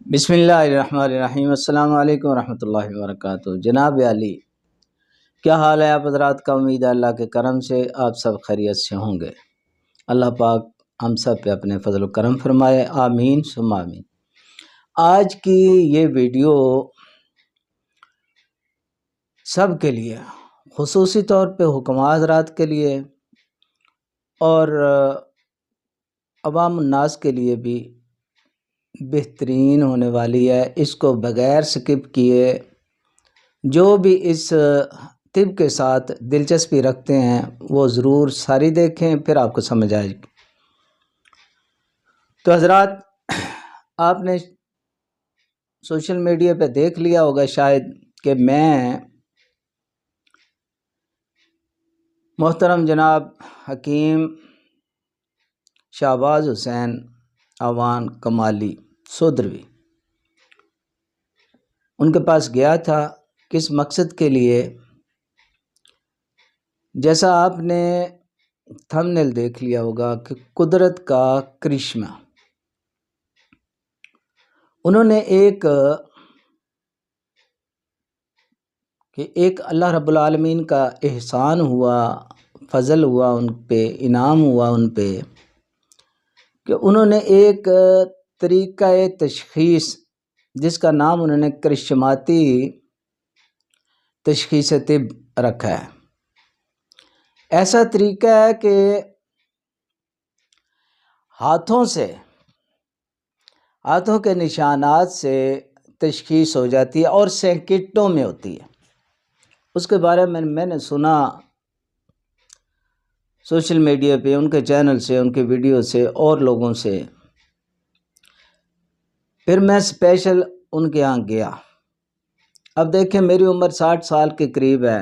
بسم اللہ الرحمن الرحیم۔ السلام علیکم ورحمۃ اللہ وبرکاتہ۔ جناب علی، کیا حال ہے آپ حضرات کا؟ امید ہے اللہ کے کرم سے آپ سب خیریت سے ہوں گے۔ اللہ پاک ہم سب پہ اپنے فضل و کرم فرمائے، آمین ثم آمین۔ آج کی یہ ویڈیو سب کے لیے، خصوصی طور پہ حکماء حضرات کے لیے اور عوام الناس کے لیے بھی بہترین ہونے والی ہے۔ اس کو بغیر سکپ کیے جو بھی اس طب کے ساتھ دلچسپی رکھتے ہیں وہ ضرور ساری دیکھیں، پھر آپ کو سمجھ آئے گی۔ تو حضرات، آپ نے سوشل میڈیا پہ دیکھ لیا ہوگا شاید کہ میں محترم جناب حکیم شہباز حسین اعوان کمالی سودروی ان کے پاس گیا تھا۔ کس مقصد کے لیے؟ جیسا آپ نے تھمبنیل دیکھ لیا ہوگا کہ قدرت کا کرشمہ، انہوں نے ایک اللہ رب العالمین کا احسان ہوا، فضل ہوا ان پہ، انعام ہوا ان پہ کہ انہوں نے ایک طریقہ تشخیص جس کا نام انہوں نے کرشماتی تشخیص طب رکھا ہے۔ ایسا طریقہ ہے کہ ہاتھوں کے نشانات سے تشخیص ہو جاتی ہے اور سینکڑوں میں ہوتی ہے۔ اس کے بارے میں نے سنا سوشل میڈیا پہ، ان کے چینل سے، ان کے ویڈیو سے اور لوگوں سے۔ پھر میں اسپیشل ان کے ہاں گیا۔ اب دیکھیں، میری عمر 60 سال کے قریب ہے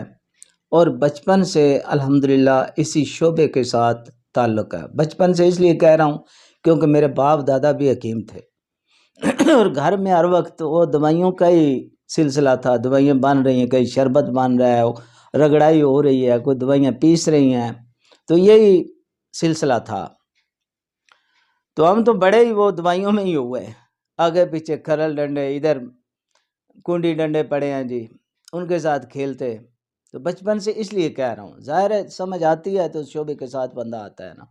اور بچپن سے الحمدللہ اسی شعبے کے ساتھ تعلق ہے۔ بچپن سے اس لیے کہہ رہا ہوں کیونکہ میرے باپ دادا بھی حکیم تھے اور گھر میں ہر وقت وہ دوائیوں کا ہی سلسلہ تھا۔ دوائیاں بن رہی ہیں، کہیں شربت بن رہا ہے، رگڑائی ہو رہی ہے، کوئی دوائیاں پیس رہی ہیں، تو یہی سلسلہ تھا۔ تو ہم تو بڑے ہی وہ دوائیوں میں ہی ہوئے، آگے پیچھے کھرل ڈنڈے، ادھر کنڈی ڈنڈے پڑے ہیں جی، ان کے ساتھ کھیلتے۔ تو بچپن سے اس لیے کہہ رہا ہوں، ظاہر ہے سمجھ آتی ہے تو شعبے کے ساتھ بندہ آتا ہے نا۔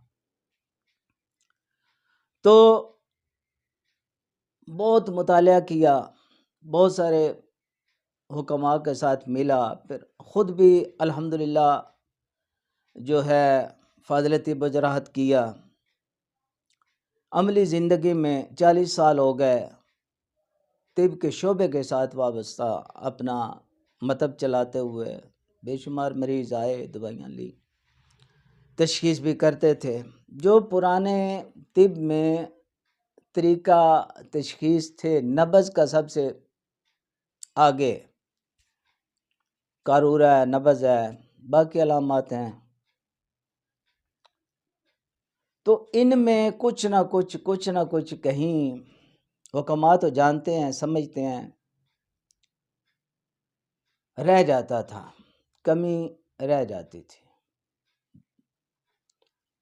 تو بہت مطالعہ کیا، بہت سارے حکماء کے ساتھ ملا، پھر خود بھی الحمدللہ جو ہے فاضل طب و جراحت کیا۔ عملی زندگی میں 40 سال ہو گئے طب کے شعبے کے ساتھ وابستہ، اپنا مطب چلاتے ہوئے۔ بے شمار مریض آئے، دوائیاں لی، تشخیص بھی کرتے تھے۔ جو پرانے طب میں طریقہ تشخیص تھے، نبض کا سب سے آگے، قارورہ ہے، نبض ہے، باقی علامات ہیں، تو ان میں کچھ نہ کچھ کہیں حکماء تو جانتے ہیں، سمجھتے ہیں، رہ جاتا تھا، کمی رہ جاتی تھی۔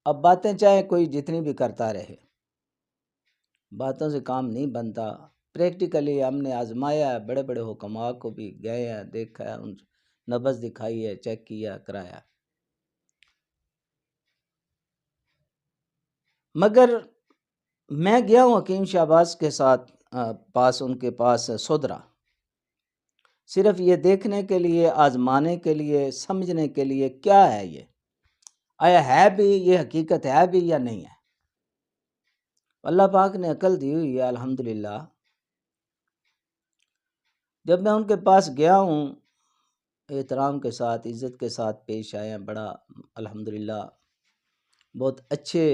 اب باتیں چاہے کوئی جتنی بھی کرتا رہے، باتوں سے کام نہیں بنتا۔ پریکٹیکلی ہم نے آزمایا ہے، بڑے بڑے حکماء کو بھی گئے ہیں، دیکھا ہے، ان نبض دکھائی ہے، چیک کیا، کرایا۔ مگر میں گیا ہوں حکیم شہباز کے ساتھ ان کے پاس سودرا، صرف یہ دیکھنے کے لیے، آزمانے کے لیے، سمجھنے کے لیے کیا ہے یہ، آیا ہے بھی، یہ حقیقت ہے بھی یا نہیں ہے۔ اللہ پاک نے عقل دی ہوئی ہے الحمدللہ۔ جب میں ان کے پاس گیا ہوں، احترام کے ساتھ، عزت کے ساتھ پیش آئے ہیں، بڑا الحمدللہ بہت اچھے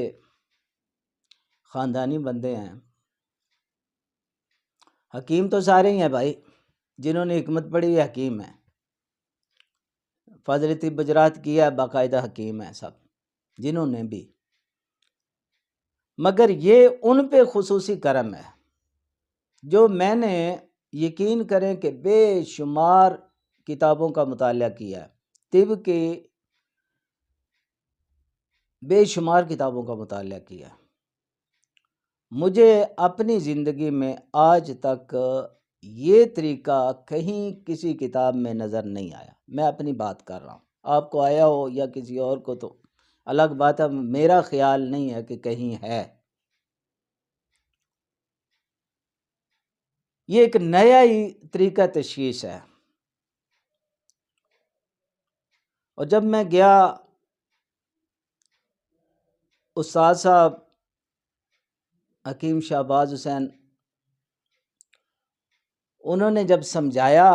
خاندانی بندے ہیں۔ حکیم تو سارے ہی ہیں بھائی، جنہوں نے حکمت پڑھی ہے حکیم ہیں، فاضل طب جراحت کیا ہے باقاعدہ حکیم ہیں سب، جنہوں نے بھی۔ مگر یہ ان پہ خصوصی کرم ہے جو میں نے، یقین کریں کہ بے شمار کتابوں کا مطالعہ کیا ہے، طب کی بے شمار کتابوں کا مطالعہ کیا ہے، مجھے اپنی زندگی میں آج تک یہ طریقہ کہیں کسی کتاب میں نظر نہیں آیا. میں اپنی بات کر رہا ہوں، آپ کو آیا ہو یا کسی اور کو تو الگ بات ہے، میرا خیال نہیں ہے کہ کہیں ہے. یہ ایک نیا ہی طریقہ تشخیص ہے. اور جب میں گیا، استاد صاحب حکیم شہباز حسین، انہوں نے جب سمجھایا،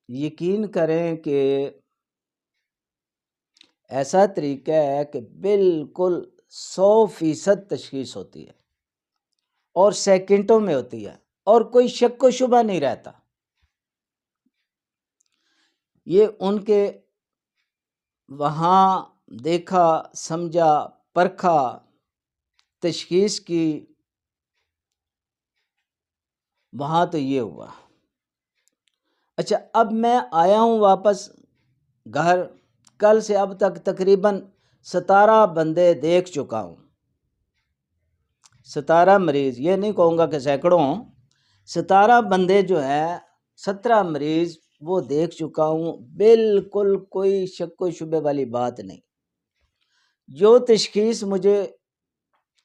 یقین کریں کہ ایسا طریقہ ہے کہ بالکل 100% تشخیص ہوتی ہے اور سیکنڈوں میں ہوتی ہے اور کوئی شک و شبہ نہیں رہتا. یہ ان کے وہاں دیکھا، سمجھا، پرکھا، تشخیص کی، وہاں تو یہ ہوا. اچھا، اب میں آیا ہوں واپس گھر. کل سے اب تک تقریباً 17 بندے دیکھ چکا ہوں. 17 مریض، یہ نہیں کہوں گا کہ سینکڑوں ہوں، 17 بندے جو ہیں، 17 مریض وہ دیکھ چکا ہوں. بالکل کوئی شک و شبے والی بات نہیں. جو تشخیص مجھے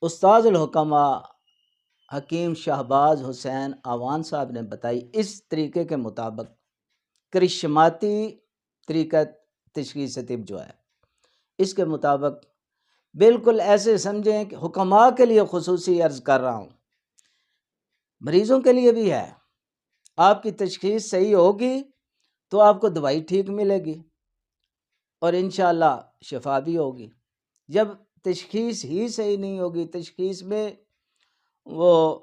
استاد الحکمہ حکیم شہباز حسین آوان صاحب نے بتائی، اس طریقے کے مطابق، کرشماتی طریقہ تشخیص طب جو ہے، اس کے مطابق بالکل ایسے سمجھیں کہ حکماء کے لیے خصوصی عرض کر رہا ہوں، مریضوں کے لیے بھی ہے. آپ کی تشخیص صحیح ہوگی تو آپ کو دوائی ٹھیک ملے گی اور انشاءاللہ شفا بھی ہوگی. جب تشخیص ہی صحیح نہیں ہوگی، تشخیص میں وہ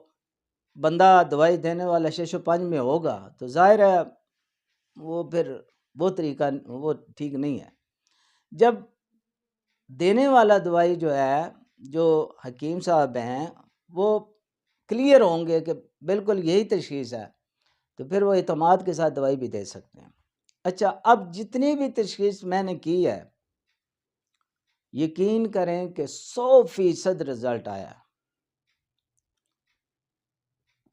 بندہ دوائی دینے والا 605 میں ہوگا تو ظاہر ہے وہ پھر وہ طریقہ وہ ٹھیک نہیں ہے. جب دینے والا دوائی جو ہے، جو حکیم صاحب ہیں، وہ کلیئر ہوں گے کہ بالکل یہی تشخیص ہے، تو پھر وہ اعتماد کے ساتھ دوائی بھی دے سکتے ہیں. اچھا، اب جتنی بھی تشخیص میں نے کی ہے، یقین کریں کہ 100% رزلٹ آیا.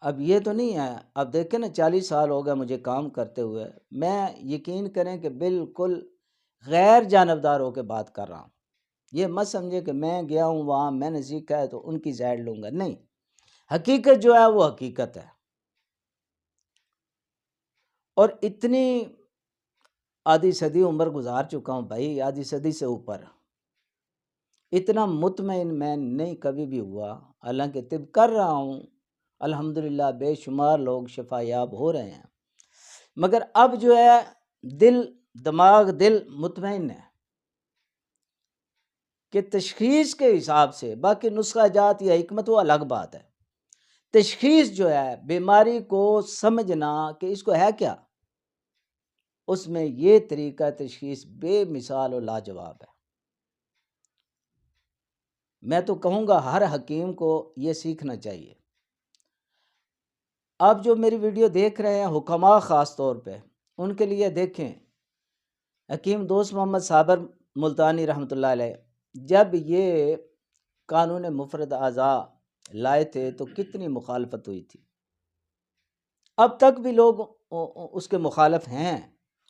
اب یہ تو نہیں ہے، اب دیکھیں نا، 40 سال ہو گئے مجھے کام کرتے ہوئے، میں یقین کریں کہ بالکل غیر جانبدار ہو کے بات کر رہا ہوں. یہ مت سمجھے کہ میں گیا ہوں وہاں، میں نے سیکھا ہے تو ان کی سائڈ لوں گا، نہیں. حقیقت جو ہے وہ حقیقت ہے. اور اتنی آدھی صدی عمر گزار چکا ہوں بھائی، آدھی صدی سے اوپر. اتنا مطمئن میں نہیں کبھی بھی ہوا، حالانکہ طب کر رہا ہوں، الحمدللہ بے شمار لوگ شفا یاب ہو رہے ہیں. مگر اب جو ہے دل مطمئن ہے کہ تشخیص کے حساب سے، باقی نسخہ جات یا حکمت وہ الگ بات ہے. تشخیص جو ہے، بیماری کو سمجھنا کہ اس کو ہے کیا، اس میں یہ طریقہ تشخیص بے مثال و لاجواب ہے. میں تو کہوں گا ہر حکیم کو یہ سیکھنا چاہیے. آپ جو میری ویڈیو دیکھ رہے ہیں، حکماء خاص طور پہ، ان کے لیے دیکھیں، حکیم دوست محمد صابر ملتانی رحمۃ اللہ علیہ جب یہ قانون مفرد اعضاء لائے تھے تو کتنی مخالفت ہوئی تھی. اب تک بھی لوگ اس کے مخالف ہیں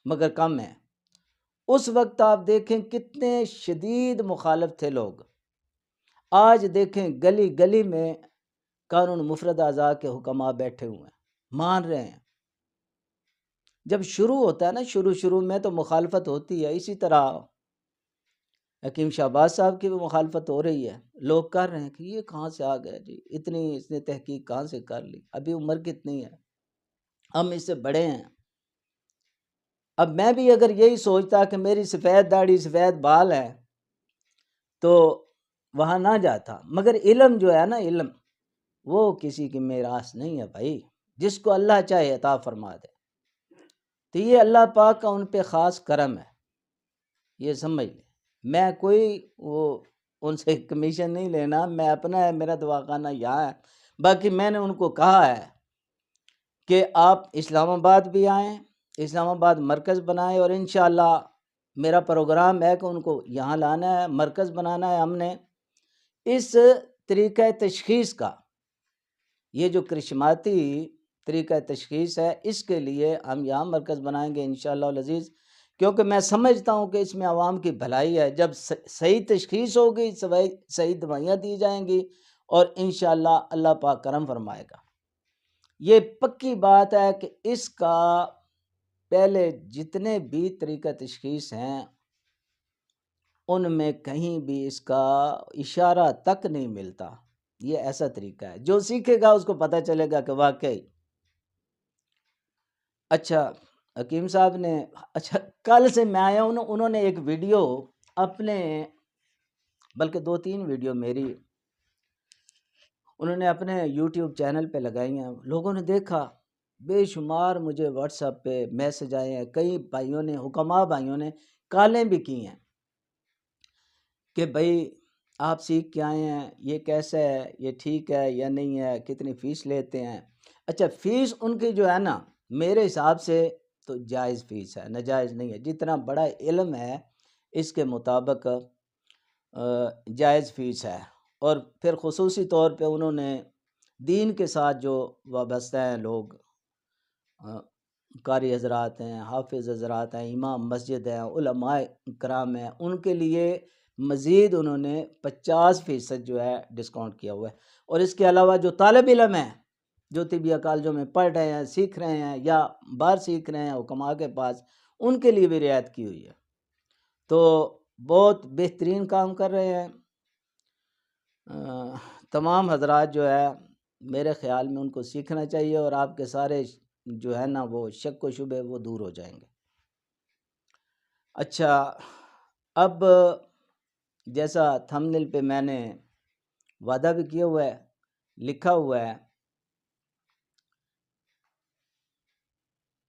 مگر کم ہیں. اس وقت آپ دیکھیں کتنے شدید مخالف تھے لوگ. آج دیکھیں گلی گلی میں قانون مفرد اعضاء کے حکماء بیٹھے ہوئے ہیں، مان رہے ہیں. جب شروع ہوتا ہے نا، شروع میں تو مخالفت ہوتی ہے. اسی طرح حکیم شہباز صاحب کی بھی مخالفت ہو رہی ہے. لوگ کر رہے ہیں کہ یہ کہاں سے آ گیا جی، اتنی اس نے تحقیق کہاں سے کر لی، ابھی عمر کتنی ہے، ہم اس سے بڑے ہیں. اب میں بھی اگر یہی سوچتا کہ میری سفید داڑھی سفید بال ہے تو وہاں نہ جاتا. مگر علم جو ہے نا، علم وہ کسی کی میراث نہیں ہے بھائی، جس کو اللہ چاہے عطا فرما دے. تو یہ اللہ پاک کا ان پہ خاص کرم ہے، یہ سمجھ لیں. میں کوئی وہ ان سے کمیشن نہیں لینا، میں اپنا ہے، میرا دواخانہ یہاں ہے. باقی میں نے ان کو کہا ہے کہ آپ اسلام آباد بھی آئیں، اسلام آباد مرکز بنائیں، اور انشاءاللہ میرا پروگرام ہے کہ ان کو یہاں لانا ہے، مرکز بنانا ہے. ہم نے اس طریقہ تشخیص کا یہ جو کرشماتی طریقہ تشخیص ہے، اس کے لیے ہم یہاں مرکز بنائیں گے انشاءاللہ العزیز، کیونکہ میں سمجھتا ہوں کہ اس میں عوام کی بھلائی ہے۔ جب صحیح تشخیص ہوگی، صحیح دوائیاں دی جائیں گی، اور انشاءاللہ اللہ پاک کرم فرمائے گا۔ یہ پکی بات ہے کہ اس کا پہلے جتنے بھی طریقہ تشخیص ہیں ان میں کہیں بھی اس کا اشارہ تک نہیں ملتا۔ یہ ایسا طریقہ ہے، جو سیکھے گا اس کو پتہ چلے گا کہ واقعی۔ اچھا حکیم صاحب نے، اچھا کل سے میں آیا ہوں، انہوں نے ایک ویڈیو اپنے، بلکہ 2-3 ویڈیو میری انہوں نے اپنے یوٹیوب چینل پہ لگائی ہیں، لوگوں نے دیکھا، بے شمار مجھے واٹس ایپ پہ میسج آئے ہیں، کئی بھائیوں نے، حکماء بھائیوں نے کالیں بھی کی ہیں کہ بھائی آپ سیکھ کے آئے ہیں، یہ کیسا ہے، یہ ٹھیک ہے یا نہیں ہے، کتنی فیس لیتے ہیں؟ اچھا فیس ان کی جو ہے نا، میرے حساب سے تو جائز فیس ہے، ناجائز نہیں ہے۔ جتنا بڑا علم ہے اس کے مطابق جائز فیس ہے۔ اور پھر خصوصی طور پہ انہوں نے دین کے ساتھ جو وابستہ ہیں لوگ، قاری حضرات ہیں، حافظ حضرات ہیں، امام مسجد ہیں، علماء کرام ہیں، ان کے لیے مزید انہوں نے 50% جو ہے ڈسکاؤنٹ کیا ہوا ہے۔ اور اس کے علاوہ جو طالب علم ہیں، جو طبیہ کالجوں میں پڑھ رہے ہیں، سیکھ رہے ہیں یا باہر سیکھ رہے ہیں حکماء کے پاس، ان کے لیے بھی رعایت کی ہوئی ہے۔ تو بہت بہترین کام کر رہے ہیں تمام حضرات، جو ہے میرے خیال میں ان کو سیکھنا چاہیے، اور آپ کے سارے جو ہے نا وہ شک و شبہ وہ دور ہو جائیں گے۔ اچھا اب جیسا تھمبنیل پہ میں نے وعدہ بھی کیا ہوا ہے، لکھا ہوا ہے